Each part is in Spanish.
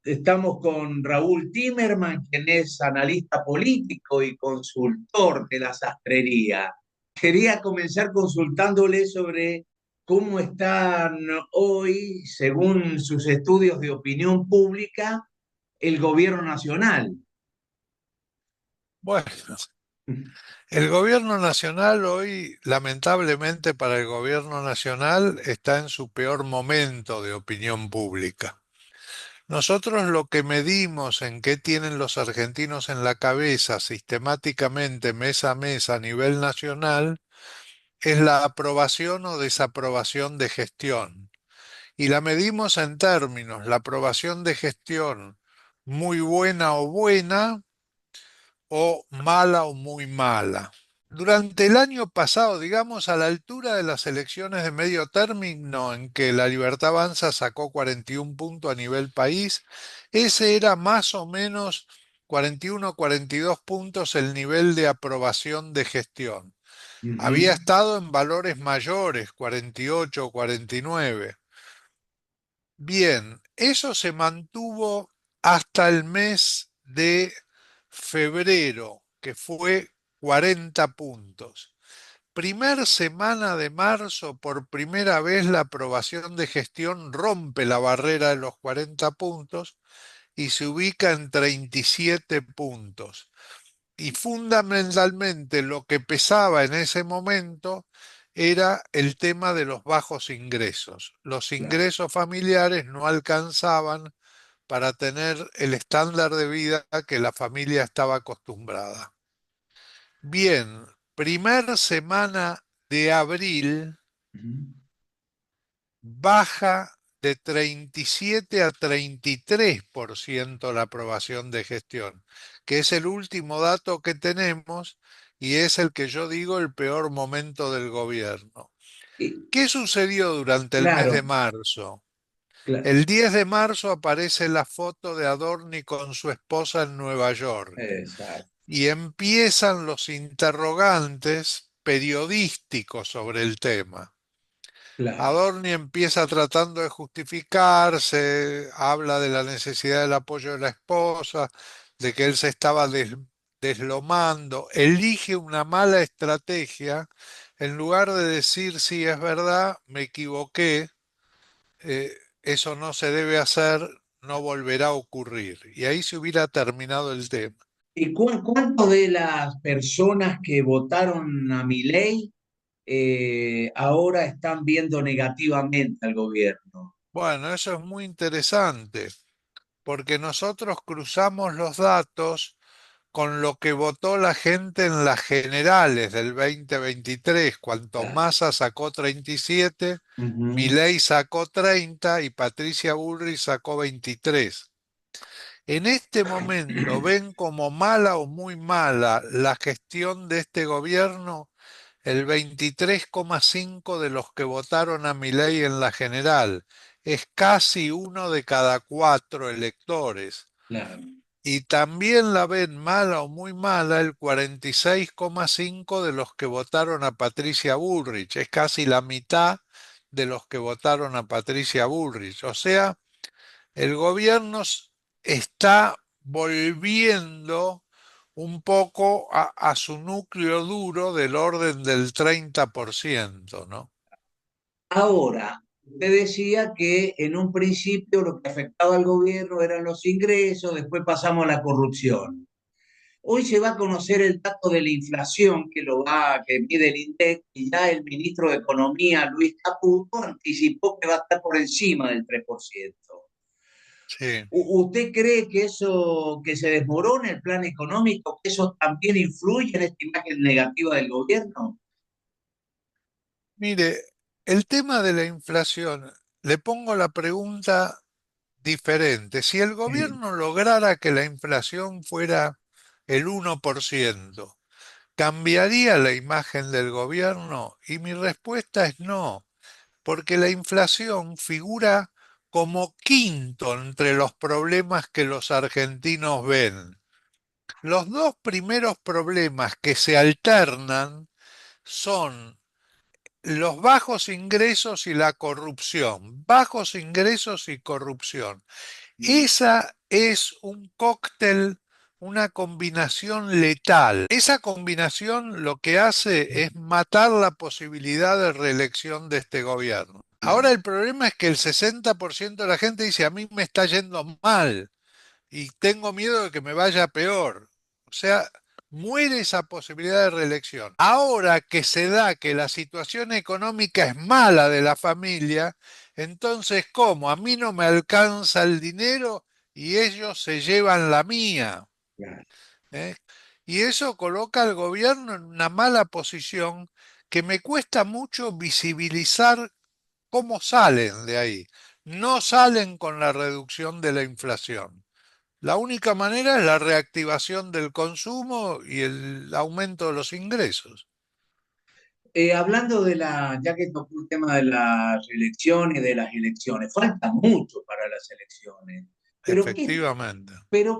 Estamos con Raúl Timerman, quien es analista político y consultor de la sastrería. Quería comenzar consultándole sobre cómo están hoy, según sus estudios de opinión pública, el gobierno nacional. Bueno, el gobierno nacional hoy, lamentablemente para el gobierno nacional, está en su peor momento de opinión pública. Nosotros lo que medimos en qué tienen los argentinos en la cabeza sistemáticamente mes a mes a nivel nacional es la aprobación o desaprobación de gestión. Y la medimos en términos, la aprobación de gestión muy buena o buena o mala o muy mala. Durante el año pasado, digamos, a la altura de las elecciones de medio término, en que la Libertad Avanza sacó 41 puntos a nivel país, ese era más o menos 41, 42 puntos el nivel de aprobación de gestión. Había Ujú. estado en valores mayores, 48, 49. Bien, eso se mantuvo hasta el mes de febrero, que fue 40 puntos. Primer semana de marzo, por primera vez la aprobación de gestión rompe la barrera de los 40 puntos y se ubica en 37 puntos. Y fundamentalmente lo que pesaba en ese momento era el tema de los bajos ingresos. Los Claro. ingresos familiares no alcanzaban para tener el estándar de vida que la familia estaba acostumbrada. Bien, primer semana de abril Ujú. baja de 37 a 33% la aprobación de gestión, que es el último dato que tenemos y es el que yo digo el peor momento del gobierno. Y- ¿Qué sucedió durante el mes de claro, marzo? claro, El 10 de marzo aparece la foto de Adorni con su esposa en Nueva York exacto, y empiezan los interrogantes periodísticos sobre el tema. claro. Adorni empieza tratando de justificarse, habla de la necesidad del apoyo de la esposa, de que él se estaba deslomando, elige una mala estrategia, en lugar de decir, sí, es verdad, me equivoqué, eso no se debe hacer, no volverá a ocurrir. Y ahí se hubiera terminado el tema. ¿Y cuánto de las personas que votaron a Milei ahora están viendo negativamente al gobierno? Bueno, eso es muy interesante, porque nosotros cruzamos los datos con lo que votó la gente en las generales del 2023, cuanto Claro. Massa sacó 37, Ujú. Milei sacó 30 y Patricia Bullrich sacó 23. En este momento, ¿ven como mala o muy mala la gestión de este gobierno? El 23,5 de los que votaron a Milei en la general. Es casi uno de cada cuatro electores. Claro. Y también la ven mala o muy mala el 46,5 de los que votaron a Patricia Bullrich. Es casi la mitad de los que votaron a Patricia Bullrich. O sea, el gobierno está volviendo un poco a su núcleo duro del orden del 30%, ¿no? Ahora, usted decía que en un principio lo que afectaba al gobierno eran los ingresos, después pasamos a la corrupción. Hoy se va a conocer el dato de la inflación que mide el INDEC, y ya el ministro de Economía, Luis Caputo, anticipó que va a estar por encima del 3%. Sí. ¿Usted cree que eso, que se desmorona el plan económico, que eso también influye en esta imagen negativa del gobierno? Mire, el tema de la inflación, le pongo la pregunta diferente. Si el Sí, gobierno lograra que la inflación fuera el 1%, ¿cambiaría la imagen del gobierno? Y mi respuesta es no, porque la inflación figura como quinto entre los problemas que los argentinos ven. Los dos primeros problemas que se alternan son los bajos ingresos y la corrupción. Bajos ingresos y corrupción. Esa es un cóctel, una combinación letal. Esa combinación lo que hace es matar la posibilidad de reelección de este gobierno. Ahora el problema es que el 60% de la gente dice, a mí me está yendo mal y tengo miedo de que me vaya peor. O sea, muere esa posibilidad de reelección. Ahora que se da que la situación económica es mala de la familia, entonces, ¿cómo? A mí no me alcanza el dinero y ellos se llevan la mía. Claro. ¿Eh? Y eso coloca al gobierno en una mala posición que me cuesta mucho visibilizar cómo salen de ahí. No salen con la reducción de la inflación. La única manera es la reactivación del consumo y el aumento de los ingresos. Hablando de ya que tocó el tema de la reelección y de las elecciones, falta mucho para las elecciones, pero Efectivamente.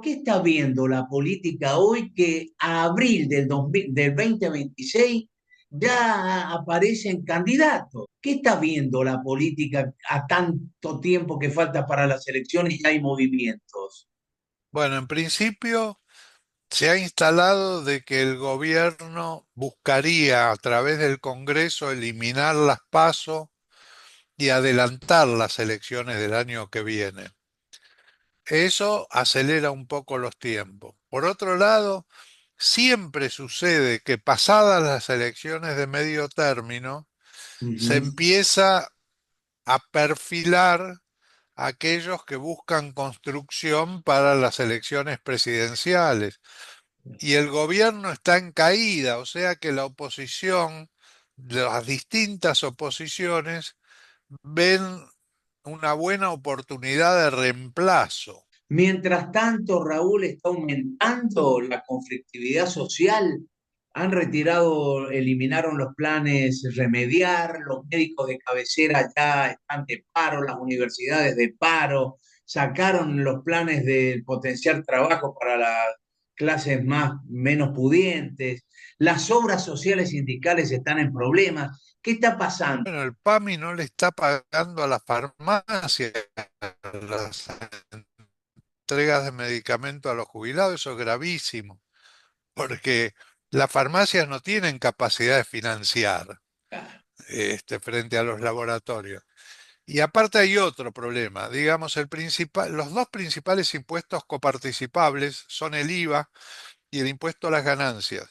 ¿qué está viendo la política hoy que a abril del 2026 ya aparecen candidatos? ¿Qué está viendo la política a tanto tiempo que falta para las elecciones y ya hay movimientos? Bueno, en principio se ha instalado de que el gobierno buscaría a través del Congreso eliminar las PASO y adelantar las elecciones del año que viene. Eso acelera un poco los tiempos. Por otro lado, siempre sucede que pasadas las elecciones de medio término, se Ujú. empieza a perfilar a aquellos que buscan construcción para las elecciones presidenciales. Y el gobierno está en caída, o sea que la oposición, las distintas oposiciones, ven una buena oportunidad de reemplazo. Mientras tanto, Raúl, está aumentando la conflictividad social. Han retirado, eliminaron los planes remediar, los médicos de cabecera ya están de paro, las universidades de paro, sacaron los planes de potenciar trabajo para las clases menos pudientes, las obras sociales sindicales están en problemas. ¿Qué está pasando? Bueno, el PAMI no le está pagando a las farmacias las entregas de medicamentos a los jubilados, eso es gravísimo, porque las farmacias no tienen capacidad de financiar frente a los laboratorios. Y aparte hay otro problema, digamos, los dos principales impuestos coparticipables son el IVA y el impuesto a las ganancias.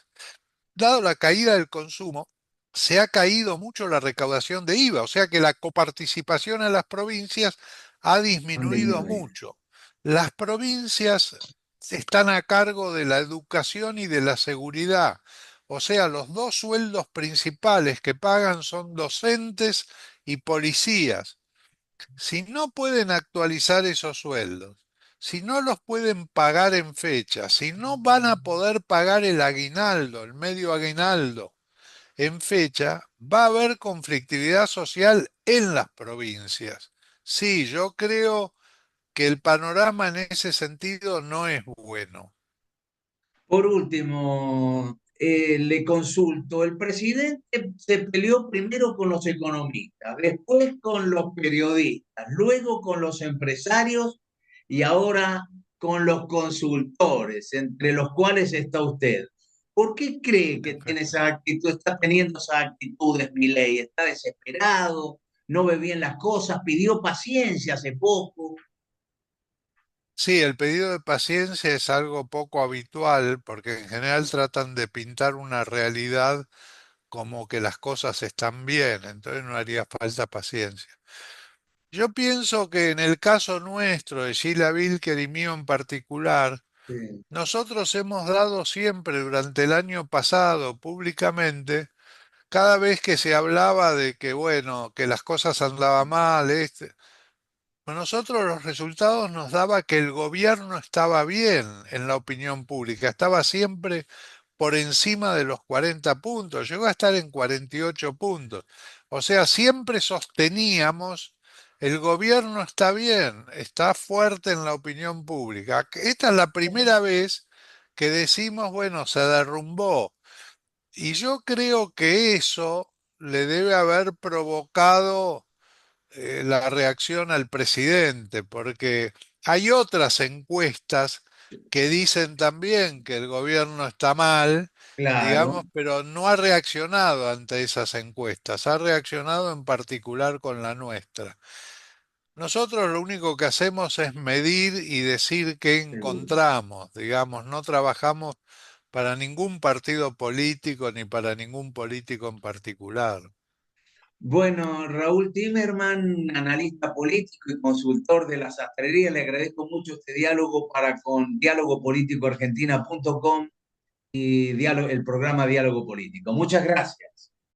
Dado la caída del consumo, se ha caído mucho la recaudación de IVA, o sea que la coparticipación en las provincias ha Han disminuido disminuido. mucho. Las provincias están a cargo de la educación y de la seguridad, o sea, los dos sueldos principales que pagan son docentes y policías. Si no pueden actualizar esos sueldos, si no los pueden pagar en fecha, si no van a poder pagar el aguinaldo, el medio aguinaldo en fecha, va a haber conflictividad social en las provincias. Sí, yo creo que el panorama en ese sentido no es bueno. Por último, le consulto, el presidente se peleó primero con los economistas, después con los periodistas, luego con los empresarios y ahora con los consultores, entre los cuales está usted. ¿Por qué cree que tiene esa actitud, está teniendo esas actitudes, Milei? ¿Está desesperado? ¿No ve bien las cosas? ¿Pidió paciencia hace poco? Sí, el pedido de paciencia es algo poco habitual porque en general tratan de pintar una realidad como que las cosas están bien, entonces no haría falta paciencia. Yo pienso que en el caso nuestro, de Sheila Bilker y mío en particular, Sí, nosotros hemos dado siempre durante el año pasado públicamente, cada vez que se hablaba de que, bueno, que las cosas andaban mal, a nosotros los resultados nos daba que el gobierno estaba bien en la opinión pública, estaba siempre por encima de los 40 puntos, llegó a estar en 48 puntos. O sea, siempre sosteníamos, el gobierno está bien, está fuerte en la opinión pública. Esta es la primera vez que decimos, bueno, se derrumbó. Y yo creo que eso le debe haber provocado la reacción al presidente, porque Hay otras encuestas que dicen también que el gobierno está mal, digamos, Claro. pero no ha reaccionado ante esas encuestas, ha reaccionado en particular con la nuestra. Nosotros lo único que hacemos es medir y decir qué Seguro. encontramos, digamos, no trabajamos para ningún partido político ni para ningún político en particular. Bueno, Raúl Timerman, analista político y consultor de la sastrería, le agradezco mucho este diálogo para con dialogopolíticoargentina.com y el programa Diálogo Político. Muchas gracias.